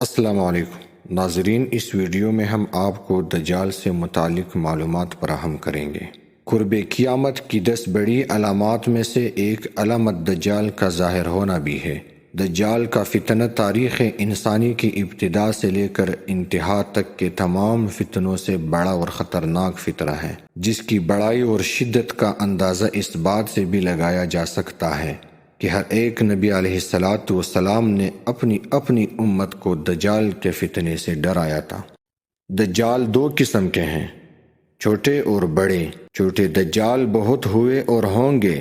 السلام علیکم ناظرین، اس ویڈیو میں ہم آپ کو دجال سے متعلق معلومات فراہم کریں گے۔ قرب قیامت کی 10 بڑی علامات میں سے ایک علامت دجال کا ظاہر ہونا بھی ہے۔ دجال کا فتنہ تاریخ انسانی کی ابتدا سے لے کر انتہا تک کے تمام فتنوں سے بڑا اور خطرناک فتنہ ہے، جس کی بڑائی اور شدت کا اندازہ اس بات سے بھی لگایا جا سکتا ہے کہ ہر ایک نبی علیہ السلام نے اپنی امت کو دجال کے فتنے سے ڈرایا تھا۔ دجال 2 قسم کے ہیں، چھوٹے اور بڑے۔ چھوٹے دجال بہت ہوئے اور ہوں گے۔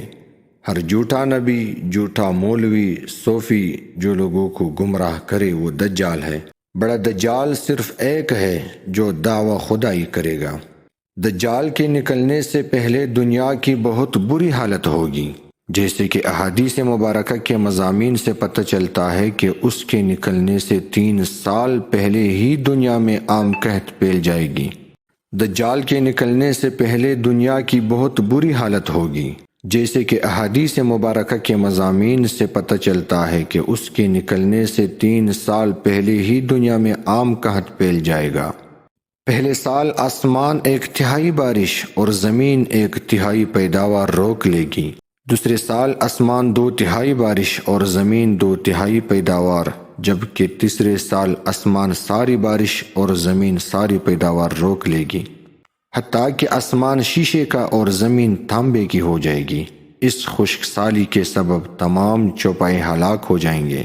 ہر جھوٹا نبی، جھوٹا مولوی، صوفی جو لوگوں کو گمراہ کرے وہ دجال ہے۔ بڑا دجال صرف ایک ہے جو دعوی خدائی کرے گا۔ دجال کے نکلنے سے پہلے دنیا کی بہت بری حالت ہوگی، جیسے کہ احادیث مبارکہ کے مضامین سے پتہ چلتا ہے کہ اس کے نکلنے سے 3 سال پہلے ہی دنیا میں عام قحط پھیل جائے گی۔ دجال کے نکلنے سے پہلے دنیا کی بہت بری حالت ہوگی، جیسے کہ احادیث مبارکہ کے مضامین سے پتہ چلتا ہے کہ اس کے نکلنے سے 3 سال پہلے ہی دنیا میں عام قحط پھیل جائے گا۔ پہلے سال آسمان 1/3 بارش اور زمین 1/3 پیداوار روک لے گی۔ دوسرے سال آسمان 2/3 بارش اور زمین 2/3 پیداوار، جبکہ تیسرے سال آسمان ساری بارش اور زمین ساری پیداوار روک لے گی، حتیٰ کہ آسمان شیشے کا اور زمین تانبے کی ہو جائے گی۔ اس خشک سالی کے سبب تمام چوپائے ہلاک ہو جائیں گے۔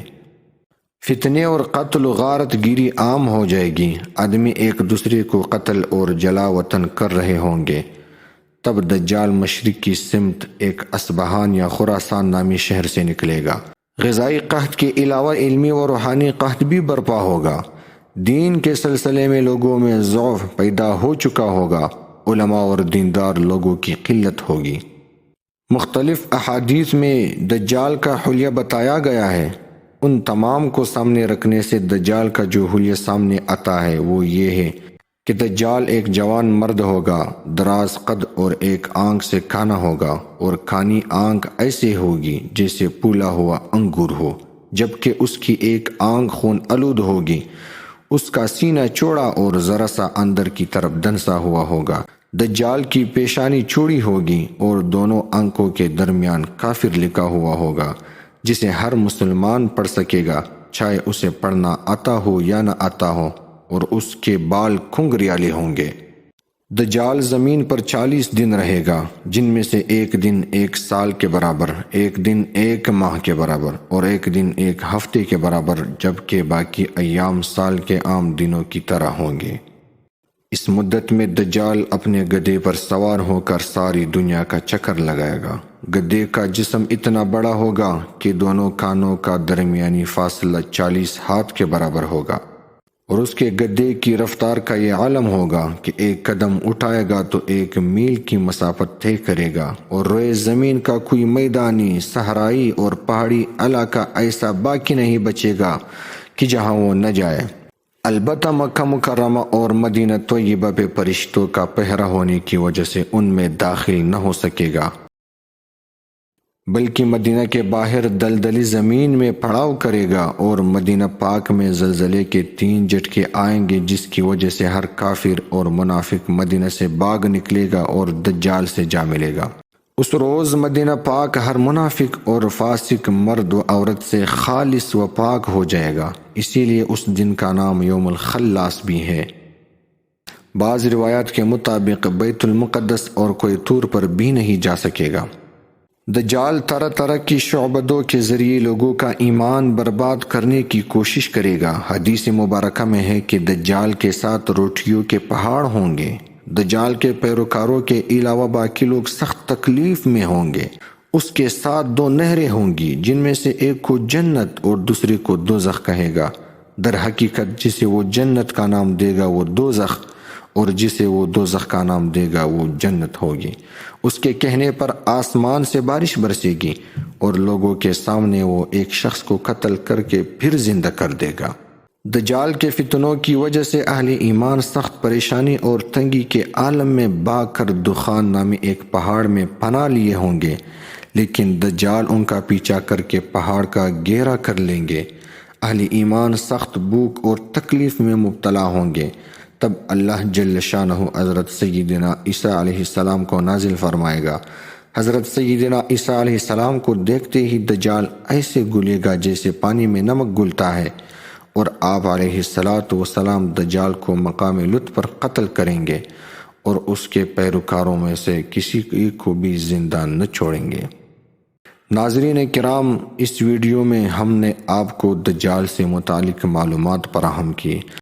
فتنے اور قتل و غارت گیری عام ہو جائے گی۔ آدمی ایک دوسرے کو قتل اور جلا وطن کر رہے ہوں گے۔ تب دجال مشرق کی سمت ایک اصبہان یا خراسان نامی شہر سے نکلے گا۔ غذائی قحط کے علاوہ علمی و روحانی قحط بھی برپا ہوگا۔ دین کے سلسلے میں لوگوں میں ضعف پیدا ہو چکا ہوگا۔ علماء اور دیندار لوگوں کی قلت ہوگی۔ مختلف احادیث میں دجال کا حلیہ بتایا گیا ہے۔ ان تمام کو سامنے رکھنے سے دجال کا جو حلیہ سامنے آتا ہے وہ یہ ہے کہ دجال ایک جوان مرد ہوگا، دراز قد اور ایک آنکھ سے کھانا ہوگا، اور کھانی آنکھ ایسے ہوگی جیسے پھولا ہوا انگور ہو، جبکہ اس کی ایک آنکھ خون آلود ہوگی۔ اس کا سینہ چوڑا اور ذرا سا اندر کی طرف دنسا ہوا ہوگا۔ دجال کی پیشانی چوڑی ہوگی اور دونوں آنکھوں کے درمیان کافر لکھا ہوا ہوگا، جسے ہر مسلمان پڑھ سکے گا، چاہے اسے پڑھنا آتا ہو یا نہ آتا ہو، اور اس کے بال کھنگریالے ہوں گے۔ دجال زمین پر 40 دن رہے گا، جن میں سے ایک دن 1 سال کے برابر، ایک دن 1 ماہ کے برابر اور ایک دن 1 ہفتے کے برابر، جبکہ باقی ایام سال کے عام دنوں کی طرح ہوں گے۔ اس مدت میں دجال اپنے گدھے پر سوار ہو کر ساری دنیا کا چکر لگائے گا۔ گدھے کا جسم اتنا بڑا ہوگا کہ دونوں کانوں کا درمیانی فاصلہ 40 ہاتھ کے برابر ہوگا، اور اس کے گدھے کی رفتار کا یہ عالم ہوگا کہ 1 قدم اٹھائے گا تو 1 میل کی مسافت طے کرے گا، اور روئے زمین کا کوئی میدانی، صحرائی اور پہاڑی علاقہ ایسا باقی نہیں بچے گا کہ جہاں وہ نہ جائے۔ البتہ مکہ مکرمہ اور مدینہ طیبہ پہ فرشتوں کا پہرا ہونے کی وجہ سے ان میں داخل نہ ہو سکے گا، بلکہ مدینہ کے باہر دلدلی زمین میں پڑاؤ کرے گا، اور مدینہ پاک میں زلزلے کے 3 جھٹکے آئیں گے، جس کی وجہ سے ہر کافر اور منافق مدینہ سے بھاگ نکلے گا اور دجال سے جا ملے گا۔ اس روز مدینہ پاک ہر منافق اور فاسق مرد و عورت سے خالص و پاک ہو جائے گا، اسی لیے اس دن کا نام یوم الخلاص بھی ہے۔ بعض روایات کے مطابق بیت المقدس اور کوئی طور پر بھی نہیں جا سکے گا۔ دجال طرح طرح کی شعبدوں کے ذریعے لوگوں کا ایمان برباد کرنے کی کوشش کرے گا۔ حدیث مبارکہ میں ہے کہ دجال کے ساتھ روٹیوں کے پہاڑ ہوں گے۔ دجال کے پیروکاروں کے علاوہ باقی لوگ سخت تکلیف میں ہوں گے۔ اس کے ساتھ 2 نہریں ہوں گی، جن میں سے ایک کو جنت اور دوسرے کو دوزخ کہے گا۔ در حقیقت جسے وہ جنت کا نام دے گا وہ دوزخ، اور جسے وہ دوزخ کا نام دے گا وہ جنت ہوگی۔ اس کے کہنے پر آسمان سے بارش برسے گی، اور لوگوں کے سامنے وہ ایک شخص کو قتل کر کے پھر زندہ کر دے گا۔ دجال کے فتنوں کی وجہ سے اہل ایمان سخت پریشانی اور تنگی کے عالم میں بھاگ کر دخان نامی ایک پہاڑ میں پناہ لیے ہوں گے، لیکن دجال ان کا پیچھا کر کے پہاڑ کا گھیرا کر لیں گے۔ اہل ایمان سخت بھوک اور تکلیف میں مبتلا ہوں گے، تب اللہ جل شانہ حضرت سیدنا عیسیٰ علیہ السلام کو نازل فرمائے گا۔ حضرت سیدنا عیسیٰ علیہ السلام کو دیکھتے ہی دجال ایسے گلے گا جیسے پانی میں نمک گلتا ہے، اور آپ علیہ السلام دجال کو مقام لطف پر قتل کریں گے اور اس کے پیروکاروں میں سے کسی ایک کو بھی زندہ نہ چھوڑیں گے۔ ناظرین کرام، اس ویڈیو میں ہم نے آپ کو دجال سے متعلق معلومات فراہم کی۔